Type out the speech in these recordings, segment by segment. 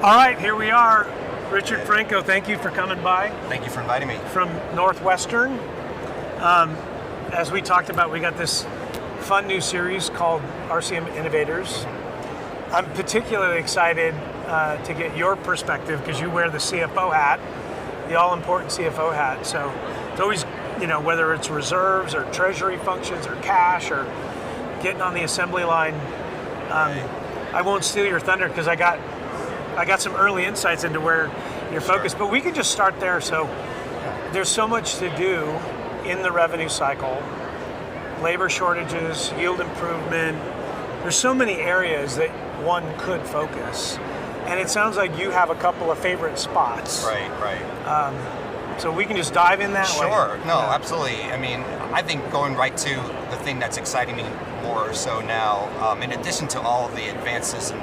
All right, here we are. Richard Franco, thank you for coming by. Thank you for inviting me. From Northwestern. As we talked about, we got this fun new series called RCM Innovators. I'm particularly excited to get your perspective because you wear the CFO hat, the all-important CFO hat. So it's always, whether it's reserves or treasury functions or cash or getting on the assembly line. I won't steal your thunder because I got some early insights into where you're focused, but we can just start there. So there's so much to do in the revenue cycle, labor shortages, yield improvement. There's so many areas that one could focus. And it sounds like you have a couple of favorite spots. Right. So we can just dive in that way. Sure, no, absolutely. I mean, I think going right to the thing that's exciting me more so now, in addition to all of the advances and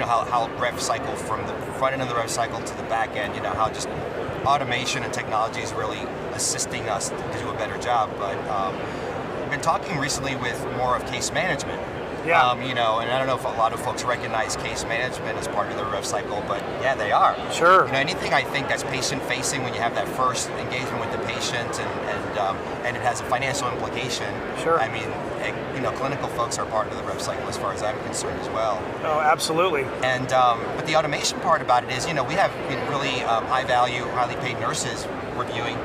how rev cycle from the front end of the rev cycle to the back end, how just automation and technology is really assisting us to do a better job. But we've been talking recently with more of case management. Yeah. And I don't know if a lot of folks recognize case management as part of the rev cycle, but yeah, they are. Sure. Anything I think that's patient-facing when you have that first engagement with the patient and it has a financial implication. Sure. I mean, clinical folks are part of the rev cycle as far as I'm concerned as well. Oh, absolutely. And but the automation part about it is, we have really high-value, highly paid nurses reviewing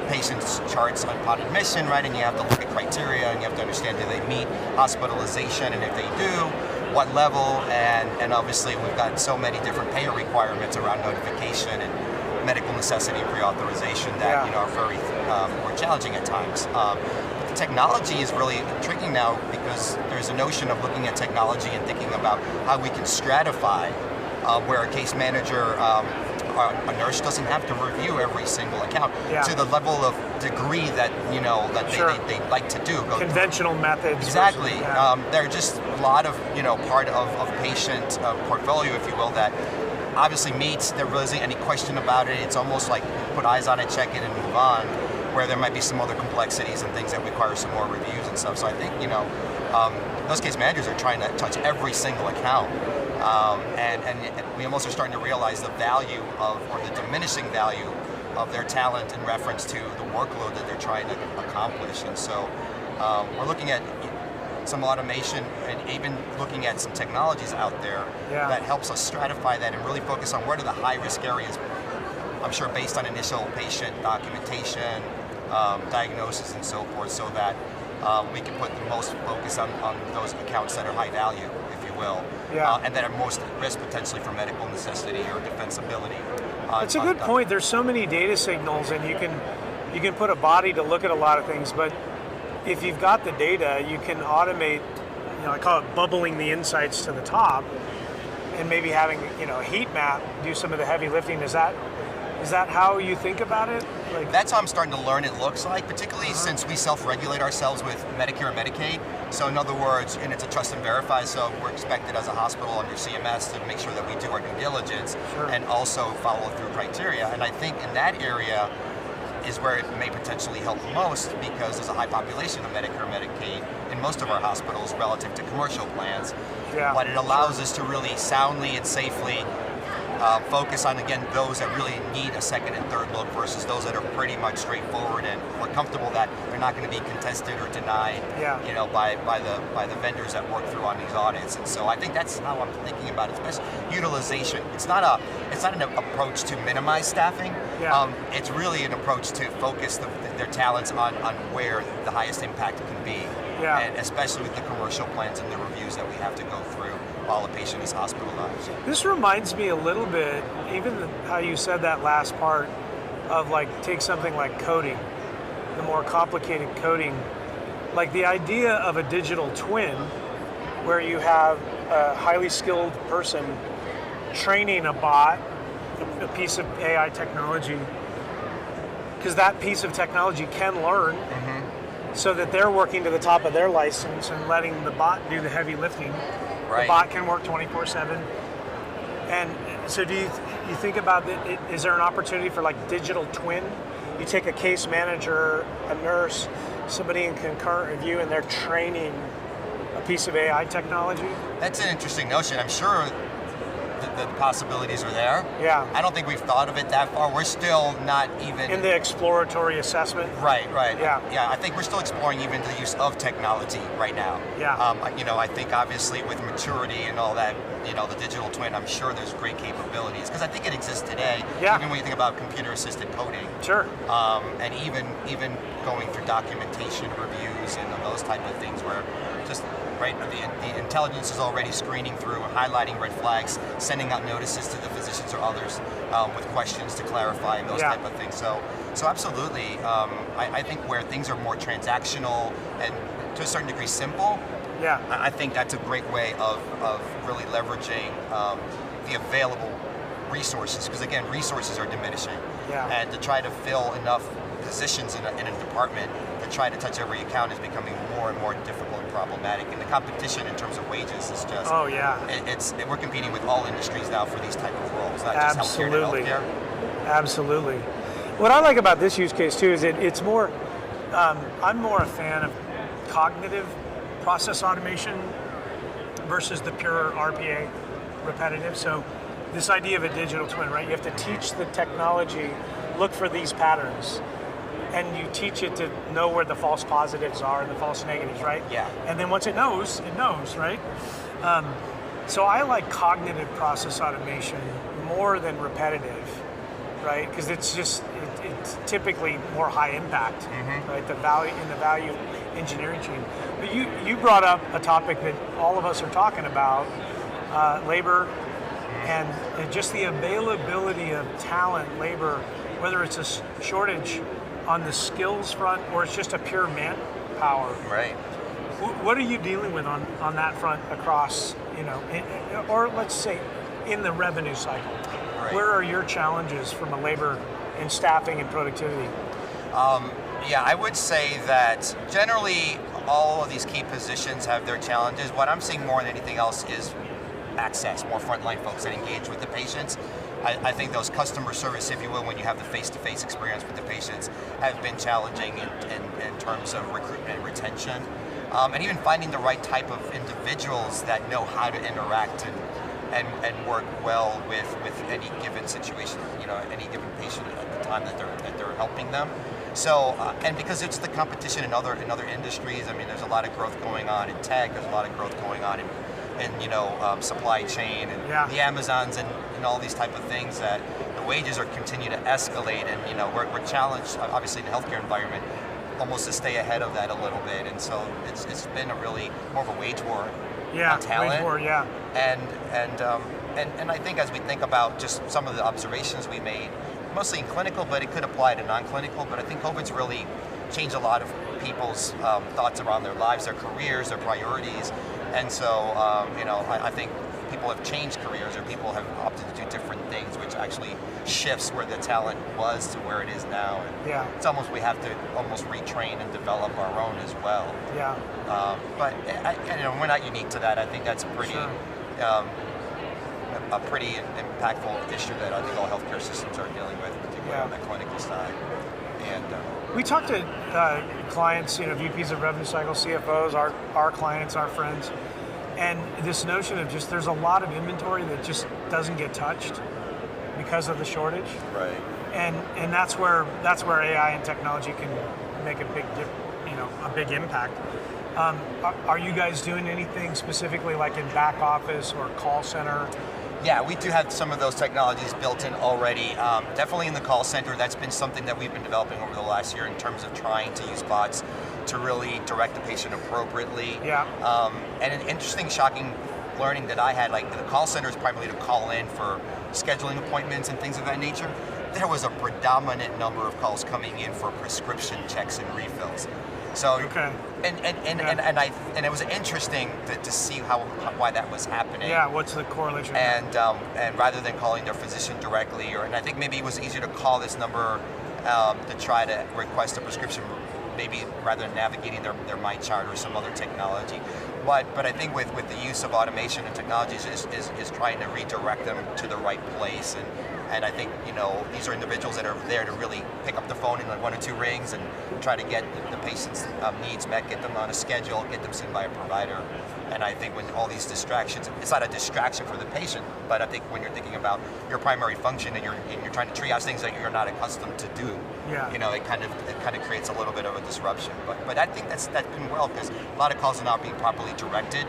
patients' charts upon admission, right? And you have to look at criteria, and you have to understand, do they meet hospitalization, and if they do, what level? And obviously, we've got so many different payer requirements around notification and medical necessity pre-authorization that are very more challenging at times. But the technology is really intriguing now because there's a notion of looking at technology and thinking about how we can stratify where a case manager, a nurse doesn't have to review every single account to the level of degree that they like to do. Conventional methods. Exactly. There are just a lot of part of patient portfolio, if you will, that obviously meets. There really isn't any question about it. It's almost like put eyes on it, check it, and move on. Where there might be some other complexities and things that require some more reviews and stuff. So I think those case managers are trying to touch every single account. And we almost are starting to realize the value or the diminishing value of their talent in reference to the workload that they're trying to accomplish. And so we're looking at some automation and even looking at some technologies out there that helps us stratify that and really focus on where are the high-risk areas, I'm sure based on initial patient documentation, diagnosis, and so forth, so that we can put the most focus on those accounts that are high value, if you will, and that are most at risk potentially for medical necessity or defensibility. That's a good point. There's so many data signals, and you can put a body to look at a lot of things, but if you've got the data, you can automate, I call it bubbling the insights to the top, and maybe having a heat map do some of the heavy lifting. Is that how you think about it? That's how I'm starting to learn it looks like, particularly since we self-regulate ourselves with Medicare and Medicaid. So in other words, and it's a trust and verify, so we're expected as a hospital under CMS to make sure that we do our due diligence and also follow through criteria. And I think in that area is where it may potentially help most because there's a high population of Medicare and Medicaid in most of our hospitals relative to commercial plans. But it allows us to really soundly and safely focus on, again, those that really need a second and third look versus those that are pretty much straightforward, and we're comfortable that they're not going to be contested or denied, by the vendors that work through on these audits. And so I think that's how I'm thinking about it, especially utilization. It's not an approach to minimize staffing. It's really an approach to focus their talents on where the highest impact can be. And especially with the commercial plans and the reviews that we have to go through while a patient is hospitalized. This reminds me a little bit, even how you said that last part of take something like coding, the more complicated coding, like the idea of a digital twin where you have a highly skilled person training a bot, a piece of AI technology, because that piece of technology can learn so that they're working to the top of their license and letting the bot do the heavy lifting. The bot can work 24/7. And so do you think about it, is there an opportunity for digital twin? You take a case manager, a nurse, somebody in concurrent review, and they're training a piece of AI technology? That's an interesting notion. I'm sure the possibilities are there. Yeah. I don't think we've thought of it that far. We're still not even In the exploratory assessment. Right. Yeah. I think we're still exploring even the use of technology right now. Yeah. I think obviously with maturity and all that, the digital twin, I'm sure there's great capabilities because I think it exists today. Yeah. Even when you think about computer-assisted coding. Sure. And even going through documentation reviews and those type of things where just right the intelligence is already screening through, highlighting red flags, sending out notices to the physicians or others with questions to clarify and those type of things. So absolutely, I think where things are more transactional and to a certain degree simple, I think that's a great way of really leveraging the available resources, because again, resources are diminishing. And to try to fill enough positions in a department to try to touch every account is becoming more and more difficult and problematic. And the competition in terms of wages is just, we're competing with all industries now for these type of roles, not just healthcare to healthcare. Absolutely. What I like about this use case too is it's more, I'm more a fan of cognitive process automation versus the pure RPA repetitive. So this idea of a digital twin, right? You have to teach the technology, look for these patterns, and you teach it to know where the false positives are and the false negatives, right? Yeah. And then once it knows, right? So I like cognitive process automation more than repetitive, right? Because it's typically more high impact, right? The value engineering chain. But you brought up a topic that all of us are talking about, labor, and just the availability of talent, labor, whether it's a shortage on the skills front or it's just a pure manpower. Right. What are you dealing with on that front across, or let's say in the revenue cycle? Right. Where are your challenges from a labor and staffing and productivity? I would say that generally all of these key positions have their challenges. What I'm seeing more than anything else is access, more frontline folks that engage with the patients. I think those customer service, if you will, when you have the face-to-face experience with the patients, have been challenging in terms of recruitment and retention. And even finding the right type of individuals that know how to interact and work well with any given situation, any given patient at the time that they're helping them. So, and because it's the competition in other industries, there's a lot of growth going on in tech, there's a lot of growth going on in supply chain and the Amazons and all these type of things, that the wages are continue to escalate, and we're challenged obviously in the healthcare environment almost to stay ahead of that a little bit, and so it's been a really more of a wage war on talent. Wage war, And I think as we think about just some of the observations we made, mostly in clinical, but it could apply to non-clinical, but I think COVID's really changed a lot of people's thoughts around their lives, their careers, their priorities. And so, I think people have changed careers, or people have opted to do different things, which actually shifts where the talent was to where it is now. And it's almost, we have to almost retrain and develop our own as well. But we're not unique to that. I think that's pretty, a pretty impactful issue that I think all healthcare systems are dealing with, particularly on the clinical side. And we talk to clients, VPs of revenue cycle, CFOs, our clients, our friends, and this notion of just there's a lot of inventory that just doesn't get touched because of the shortage. Right. And that's where AI and technology can make a big impact. Are you guys doing anything specifically like in back office or call center? Yeah, we do have some of those technologies built in already. Definitely in the call center, that's been something that we've been developing over the last year in terms of trying to use bots to really direct the patient appropriately. And an interesting, shocking learning that I had, like the call center is primarily to call in for scheduling appointments and things of that nature. There was a predominant number of calls coming in for prescription checks and refills. So, and it was interesting to see why that was happening. Yeah, what's the correlation? And rather than calling their physician directly, and I think maybe it was easier to call this number to try to request a prescription, maybe rather than navigating their MyChart or some other technology. But I think with the use of automation and technologies is trying to redirect them to the right place. And I think, these are individuals that are there to really pick up the phone in like 1 or 2 rings and try to get the patient's needs met, get them on a schedule, get them seen by a provider. And I think when all these distractions, it's not a distraction for the patient, but I think when you're thinking about your primary function and you're trying to triage things that you're not accustomed to do, it kind of creates a little bit of a disruption. But I think that's been well, because a lot of calls are not being properly directed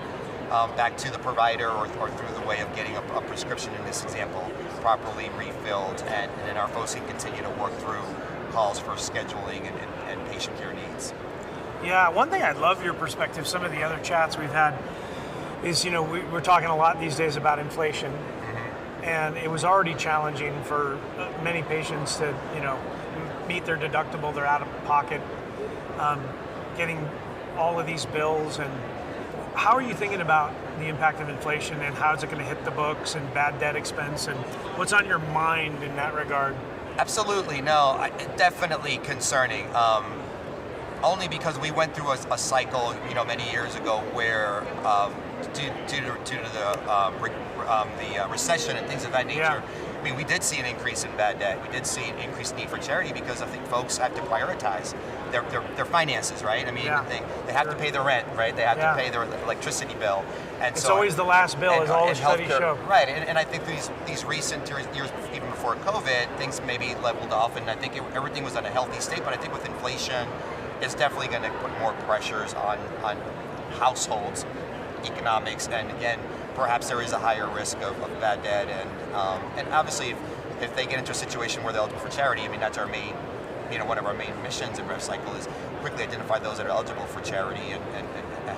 back to the provider or through the way of getting a prescription, in this example, properly refilled, and then our folks can continue to work through calls for scheduling and patient care needs. Yeah, one thing I'd love your perspective, some of the other chats we've had, is, we're talking a lot these days about inflation, and it was already challenging for many patients to, meet their deductible, their out-of-pocket, getting all of these bills. And how are you thinking about the impact of inflation, and how is it going to hit the books and bad debt expense, and what's on your mind in that regard? Absolutely, no, definitely concerning. Only because we went through a cycle, many years ago where due to the recession and things of that nature. Yeah. I mean, we did see an increase in bad debt. We did see an increased need for charity, because I think folks have to prioritize their finances, right? I mean, they have to pay their rent, right? They have to pay their electricity bill. And it's always the last bill, as all the studies show. Right, and I think these recent years, even before COVID, things maybe leveled off, and I think everything was in a healthy state. But I think with inflation, it's definitely going to put more pressures on households' economics, and again, perhaps there is a higher risk of bad debt, and obviously if they get into a situation where they're eligible for charity, I mean, that's our main, one of our main missions in Rev Cycle is quickly identify those that are eligible for charity and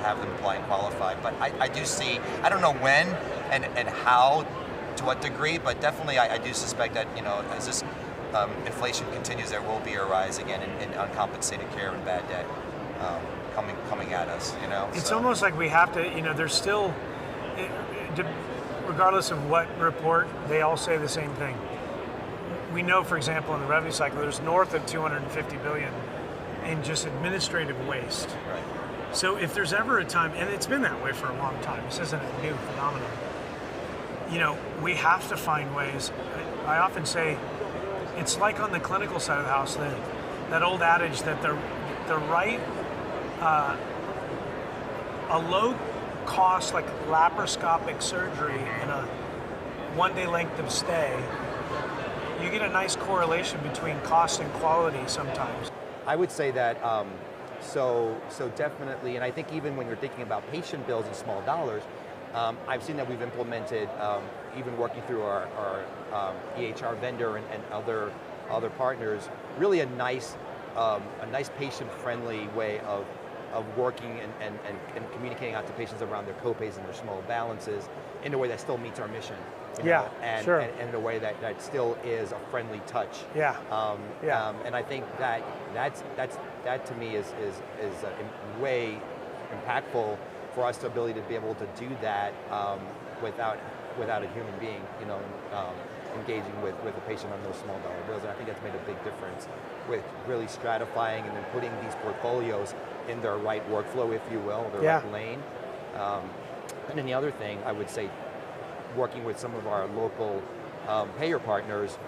have them apply and qualify. But I do see, I don't know when and how, to what degree, but definitely I do suspect that, as this inflation continues, there will be a rise again in uncompensated care and bad debt coming at us. It's almost like we have to. There's still, regardless of what report, they all say the same thing. We know, for example, in the revenue cycle, there's north of 250 billion in just administrative waste. Right. So if there's ever a time, and it's been that way for a long time, this isn't a new phenomenon. We have to find ways. I often say, it's like on the clinical side of the house, that old adage that the right, a low cost, like laparoscopic surgery and a 1-day length of stay, you get a nice correlation between cost and quality sometimes. I would say that, so definitely, and I think even when you're thinking about patient bills and small dollars, I've seen that we've implemented, even working through our EHR vendor and other partners, really a nice patient-friendly way of working and communicating out to patients around their copays and their small balances in a way that still meets our mission. Sure. And in a way that still is a friendly touch. And I think that to me is way impactful for us, the ability to be able to do that without a human being, engaging with the patient on those small dollar bills. And I think that's made a big difference with really stratifying and then putting these portfolios in their right workflow, if you will, their right lane. And then the other thing I would say, working with some of our local payer partners,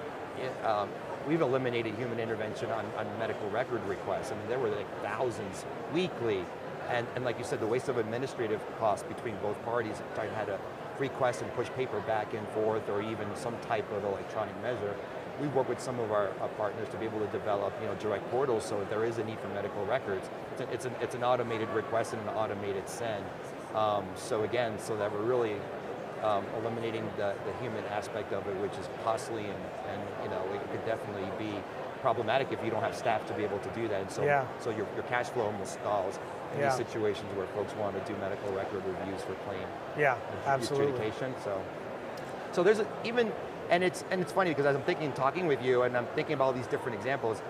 we've eliminated human intervention on medical record requests. I mean, there were like thousands weekly. And like you said, the waste of administrative costs between both parties, trying to have to request and push paper back and forth, or even some type of electronic measure. We work with some of our partners to be able to develop, direct portals, so if there is a need for medical records, it's an automated request and an automated send. So that we're really eliminating the human aspect of it, which is costly and it could definitely be problematic if you don't have staff to be able to do that. And so your cash flow almost stalls in these situations where folks want to do medical record reviews for claim adjudication. So there's and it's funny because as I'm talking with you, and I'm thinking about all these different examples,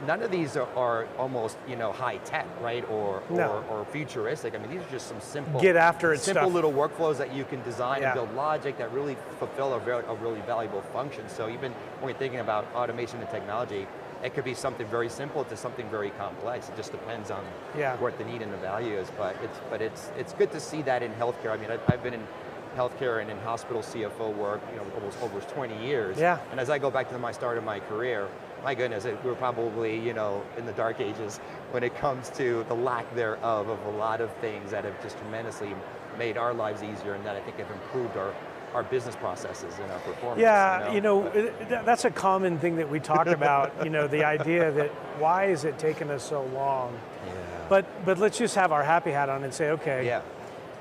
none of these are almost high tech, right, or futuristic. I mean, these are just some simple little workflows that you can design and build logic that really fulfill a really valuable function. So even when we're thinking about automation and technology, it could be something very simple to something very complex. It just depends on what the need and the value is. But it's good to see that in healthcare. I mean, I've been in healthcare and in hospital CFO work, almost 20 years. Yeah. And as I go back to my start of my career, my goodness, we're probably in the dark ages when it comes to the lack thereof of a lot of things that have just tremendously made our lives easier, and that I think have improved our business processes and our performance. Yeah, that's a common thing that we talk about. The idea that why is it taking us so long? Yeah. But let's just have our happy hat on and say, okay,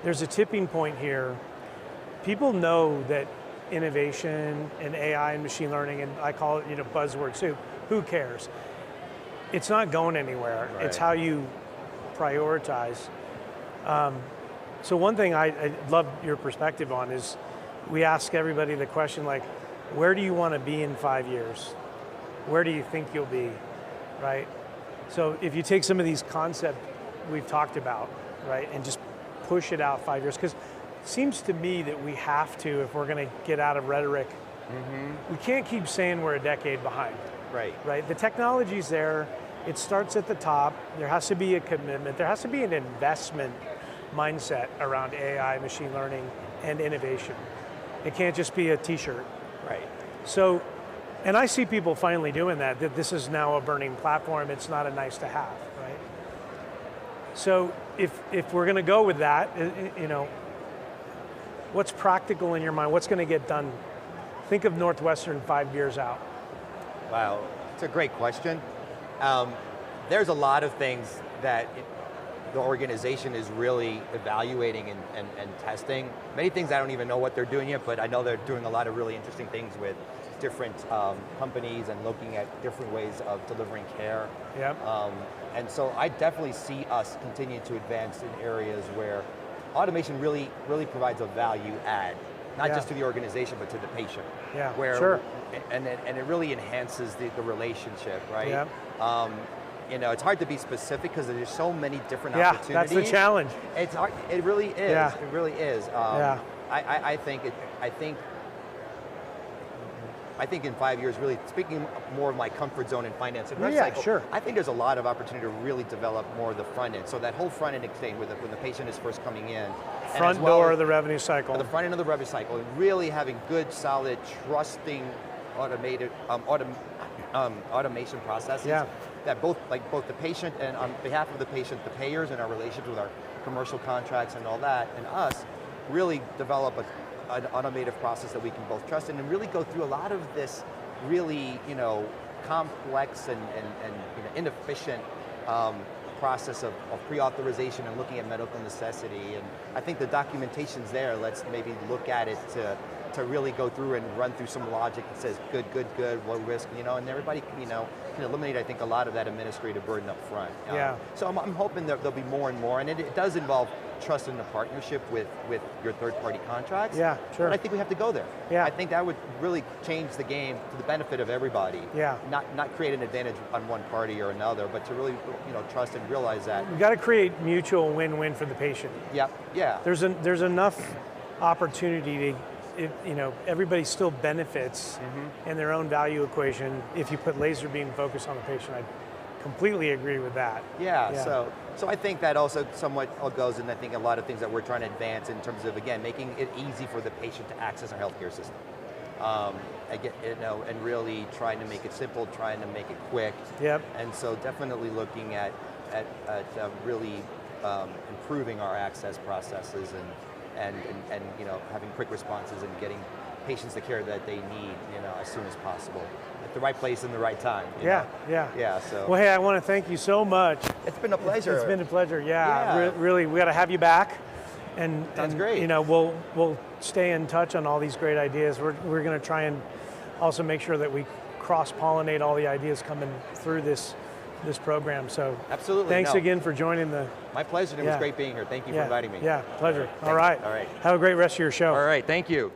there's a tipping point here. People know that innovation and AI and machine learning, and I call it buzzword soup. Who cares? It's not going anywhere. Right. It's how you prioritize. So one thing I love your perspective on is we ask everybody the question like, where do you want to be in 5 years? Where do you think you'll be, right? So if you take some of these concepts we've talked about, right, and just push it out 5 years, because it seems to me that we have to, if we're going to get out of rhetoric, we can't keep saying we're a decade behind. Right. The technology's there. It starts at the top. There has to be a commitment. There has to be an investment mindset around AI, machine learning, and innovation. It can't just be a t-shirt. Right. So, and I see people finally doing that this is now a burning platform. It's not a nice to have, right? So if we're going to go with that, what's practical in your mind? What's going to get done? Think of Northwestern 5 years out. Wow, it's a great question. There's a lot of things that the organization is really evaluating and testing. Many things I don't even know what they're doing yet, but I know they're doing a lot of really interesting things with different companies and looking at different ways of delivering care. Yep. And so I definitely see us continue to advance in areas where automation really provides a value add. Not just to the organization, but to the patient. Yeah, sure. And it really enhances the relationship, right? Yeah. It's hard to be specific because there's so many different opportunities. Yeah, that's the challenge. It's hard. It really is. Yeah. It really is. I think in 5 years, really speaking more of my comfort zone in finance and rev cycle, sure. I think there's a lot of opportunity to really develop more of the front end. So that whole front end exchange when the patient is first coming in. Front door of the revenue cycle. The front end of the revenue cycle, and really having good, solid, trusting, automated automation processes that both the patient and on behalf of the patient, the payers and our relationship with our commercial contracts and all that, and us really develop an automated process that we can both trust in and really go through a lot of this really complex and inefficient process of pre-authorization and looking at medical necessity. And I think the documentation's there. Let's maybe look at it to really go through and run through some logic that says good, low risk, and everybody can eliminate, I think, a lot of that administrative burden up front. So I'm hoping that there'll be more and more, and it does involve trust in the partnership with your third-party contracts. Yeah, sure. But I think we have to go there. Yeah. I think that would really change the game to the benefit of everybody. Yeah. Not create an advantage on one party or another, but to really trust and realize that. We've got to create mutual win-win for the patient. Yeah. There's enough opportunity to, everybody still benefits in their own value equation if you put laser beam focus on the patient. I completely agree with that. Yeah. So I think that also somewhat goes in, I think, a lot of things that we're trying to advance in terms of, again, making it easy for the patient to access our healthcare system. And really trying to make it simple, trying to make it quick. Yep. And so definitely looking at really improving our access processes and having quick responses and getting patients the care that they need, as soon as possible, at the right place and the right time. Yeah. So. Well, hey, I want to thank you so much. It's been a pleasure. It's been a pleasure. Yeah. Really, we got to have you back. And that's great. We'll stay in touch on all these great ideas. We're going to try and also make sure that we cross-pollinate all the ideas coming through this program. So absolutely. Thanks again for joining the. My pleasure. It was great being here. Thank you for inviting me. Yeah, pleasure. All right. All right. Have a great rest of your show. All right. Thank you.